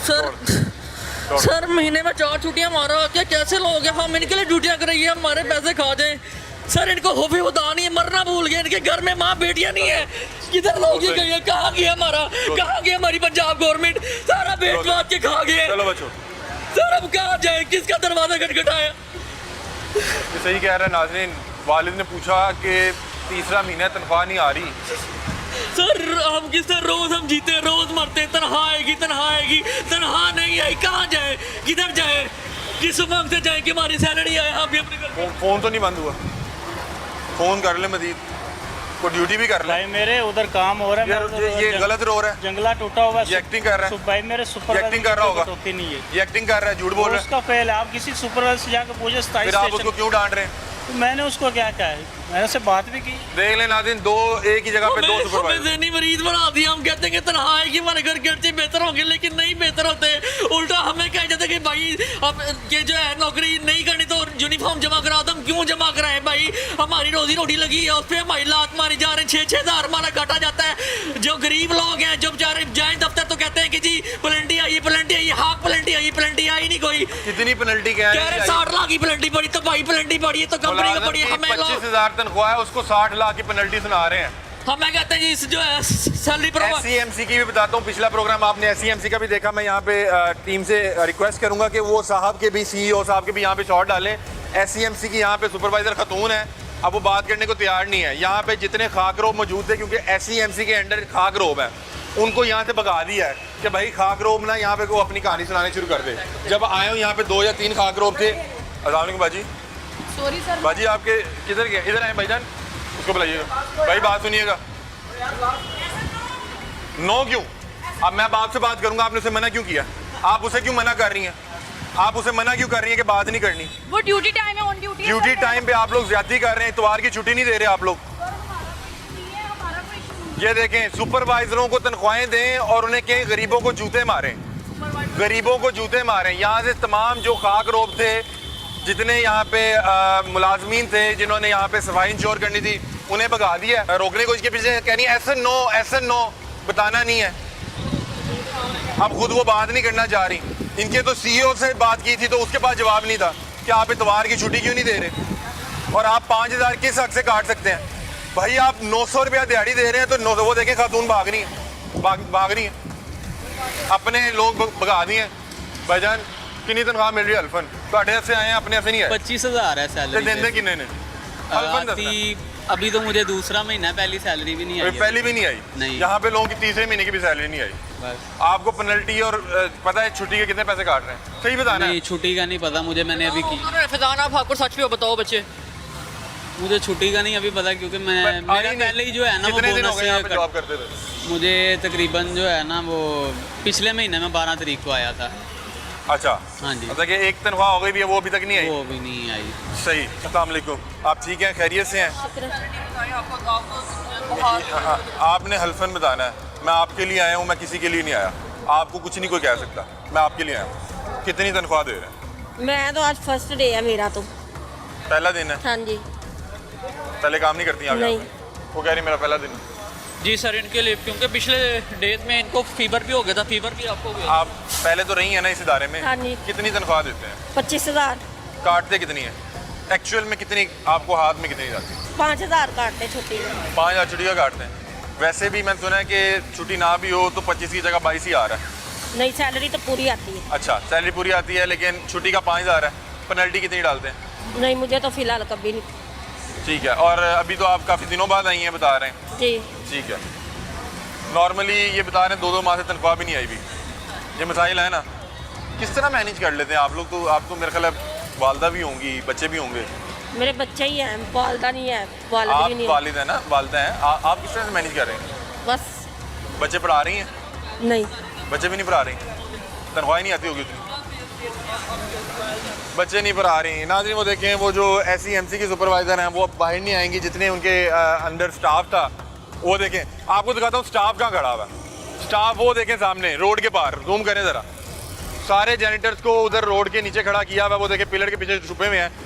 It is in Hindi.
सर महीने में 4 छुट्टियां मारा क्या कैसे लोग हैं? हम इनके लिए ड्यूटियां कराइए, हमारे पैसे खा जाए। सर इनको होफी खुदा नहीं है, मरना भूल गए। इनके घर में माँ बेटियां नहीं है। किधर लोग ही गए? कहाँ गया हमारा, कहाँ गया हमारी पंजाब गवर्नमेंट? सारा बेच बात के खा गए। चलो बच्चों, सर अब कहाँ जाए? किसका दरवाजा खटखटाया? ये सही कह रहे हैं नाज़रीन। वालिद ने पूछा कि तीसरा महीना तनख्वाह नहीं आ रही। सर हम किससे रोज हम जीते रोज मरते, तनख्वाह आएगी तनख्वाह नहीं आई। कहाँ जाए, किधर जाए, किस उमंग से जाए कि हमारी सैलरी आए? हम भी अपने घर फ़ोन तो नहीं बंद हुआ? फ़ोन कर ले मजीद, को ड्यूटी भी कर ले भाई। मेरे उधर काम हो रहा है यार, ये गलत रो रहा है। जंगला टूटा हुआ है। ये एक्टिंग कर रहा है भाई मेरे सुपर एक्टिंग कर रहा होगा। होती नहीं है, ये एक्टिंग कर रहा है, झूठ बोल रहा है। उसका फेल है। आप किसी सुपरवाइजर से जाकर पूछे फिर आप उसको क्यों डांट रहे हैं? तो मैंने उसको क्या कहा है, मैंने उससे बात भी की। देख लें नाज़रीन, दो एक ही जगह पे दो सुपरवाइजर। ज़हनी मरीज बना दिया। हम कहते हैं कि तनख्वाह आएगी, हमारे घर खर्चे बेहतर होंगे, लेकिन नहीं बेहतर होते। उल्टा हमें कह जाते कि भाई अब ये जो है नौकरी नहीं करनी तो यूनिफॉर्म जमा करा दो। हम क्यों जमा कराएं भाई? हमारी रोजी रोटी लगी है, उस पर हमारी लात मारी जा रहे हैं। 6-6 हज़ार हमारा घाटा जाता है। जो गरीब लोग हैं, जो बेचारे जाए दफ्तर तो कहते हैं कि जी पेनल्टी आई, हाँ पेनल्टी आई नहीं कोई। कितनी पेनल्टी कह रहे हैं? 60 लाख की पेनल्टी पड़ी तो भाई पेनल्टी पड़ी है तो कंपनी को पड़ी है। हमें 25,000 तनख्वाह है, उसको 60 लाख की पेनल्टी सुना रहे हैं। हमें कहते हैं जी इस जो है सैलरी SCMC की भी बताता हूँ। पिछला प्रोग्राम आपने SCMC का भी देखा। मैं यहाँ पे टीम से रिक्वेस्ट करूँगा कि वो साहब के भी CEO साहब के भी यहाँ पे शॉट डालें। SCMC की यहाँ पे सुपरवाइजर खतून है, अब वो बात करने को तैयार नहीं है। यहाँ पे जितने खाकरोब मौजूद थे, क्योंकि SCMC के अंडर खाकरोब है, उनको यहाँ से भगा दिया है कि भाई खाकरोब ना यहाँ पे को अपनी कहानी सुनानी शुरू कर दे। जब आए हो यहाँ पे 2 या 3 खाकरोब थे। अस्सलाम वालेकुम बाजी। Sorry sir. बाजी आपके किधर गए? इधर आए भाईजान, उसको बुलाइएगा। भाई बात सुनिएगा। नो क्यों? अब मैं बाप से बात करूंगा, आपने उसे मना क्यों किया? आप उसे क्यों मना कर रही हैं? आप उसे मना क्यों कर रही हैं कि बात नहीं करनी? वो ड्यूटी टाइम है, ऑन ड्यूटी। ड्यूटी टाइम पे आप लोग ज्यादती कर रहे हैं, इतवार की छुट्टी नहीं दे रहे आप लोग। ये देखें, सुपरवाइजरों को तनख्वाहें दें और उन्हें कहें गरीबों को जूते मारें, गरीबों को जूते मारें। यहाँ से तमाम जो खाक रोब थे, जितने यहाँ पे मुलाजमीन थे, जिन्होंने यहाँ पे सफाई इंश्योर करनी थी, उन्हें भगा दिया। रोकने को इसके पीछे कहनी ऐसा नो बताना नहीं है। अब खुद वो बात नहीं करना चाह रही। इनके तो CEO से बात की थी तो उसके पास जवाब नहीं था कि आप इतवार की छुट्टी क्यों नहीं दे रहे, और आप 5,000 किस हक से काट सकते हैं? भाई आप 900 रुपया दिहाड़ी दे रहे हैं तो वो देखें खातून भाग रही है, भाग रही है, अपने लोग भगा दिए। भाईजान कितनी तनख्वाह मिल रही है? अल्फन तो से आए हैं, अपने से नहीं आए। 25,000 है सैलरी। देंगे कितने ने? अभी तो मुझे दूसरा महीना, पहली सैलरी भी नहीं आई। पहली भी नहीं आई? नहीं। यहाँ पे लोगों की तीसरे महीने की भी सैलरी नहीं आई। बस आपको पेनल्टी और पता है छुट्टी के कितने पैसे काट रहे हैं? सही बताना नहीं, छुट्टी का नहीं पता मुझे, मैंने अभी की। फैजान आप आपको सच पे बताओ बच्चे। मुझे छुट्टी का नहीं अभी पता, क्योंकि मैं मेरा पहले ही जो है ना वो बोनस से जॉब करते थे। मुझे तकरीबन जो है ना वो पिछले महीने में 12 तारीख को आया था। अच्छा हाँ जी। मतलब कि एक तनख्वाह हो गई भी है, वो अभी तक नहीं आई? वो भी नहीं आई। सही। अस्सलाम वालेकुम, आप ठीक हैं, खैरियत से हैं? आपने हल्फन बताना है। मैं आपके लिए आया हूँ, मैं किसी के लिए नहीं आया। आपको कुछ नहीं कोई कह सकता, मैं आपके लिए आया हूँ। कितनी तनख्वाह दे रहे हैं? मैं तो आज फर्स्ट डे है मेरा तो। पहला दिन है? हाँ जी। पहले काम नहीं करती आप? नहीं। वो कह रही मेरा पहला दिन। जी सर, इनके लिए क्योंकि पिछले डेज में इनको फीवर भी हो गया था। फीवर भी आपको हो गया? आप पहले तो रही हैं ना इस इदारे में? हाँ जी। कितनी तनख्वाह देते हैं? 25,000। काटते कितनी है एक्चुअल में? कितनी आपको हाथ में कितनी जाती है? 5,000 काटते छुट्टी में। 5,000 छुट्टी का काटते हैं? वैसे भी मैंने सुना है कि छुट्टी ना भी हो तो 25 की जगह 22 ही आ रहा है। नहीं, सैलरी तो पूरी आती है। अच्छा, सैलरी पूरी आती है, लेकिन छुट्टी का 5,000 है। पेनल्टी कितनी डालते हैं? नहीं, मुझे तो फिलहाल कभी नहीं। ठीक है। और अभी तो आप काफ़ी दिनों बाद आई हैं बता रहे हैं? जी। ठीक है। नॉर्मली ये बता रहे हैं 2-2 माह से तनख्वाह भी नहीं आई भी। ये मसाइल है ना, किस तरह मैनेज कर लेते हैं आप लोग? तो आप तो मेरे ख्याल वालदा भी होंगी, बच्चे भी होंगे। मेरे बच्चे ही हैं, वालदा नहीं है। वालिद आप भी नहीं वालिद है ना, वालदा हैं। आप किस तरह से मैनेज कर रहे हैं? बस। बच्चे पढ़ा रही हैं? नहीं, बच्चे भी नहीं पढ़ा रही, तनख्वाह नहीं आती होगी उतनी, बच्चे नहीं पढ़ा रही। नाज़रीन वो देखें, वो जो SCMC की सुपरवाइज़र हैं वो अब बाहर नहीं आएंगी। जितने उनके अंडर स्टाफ था वो देखें, आपको दिखाता हूँ स्टाफ कहाँ खड़ा हुआ है। स्टाफ वो देखें सामने रोड के पार, जूम करें ज़रा। सारे जैनिटर्स को उधर रोड के नीचे खड़ा किया हुआ, वो देखें पिलर के पीछे छुपे हुए हैं।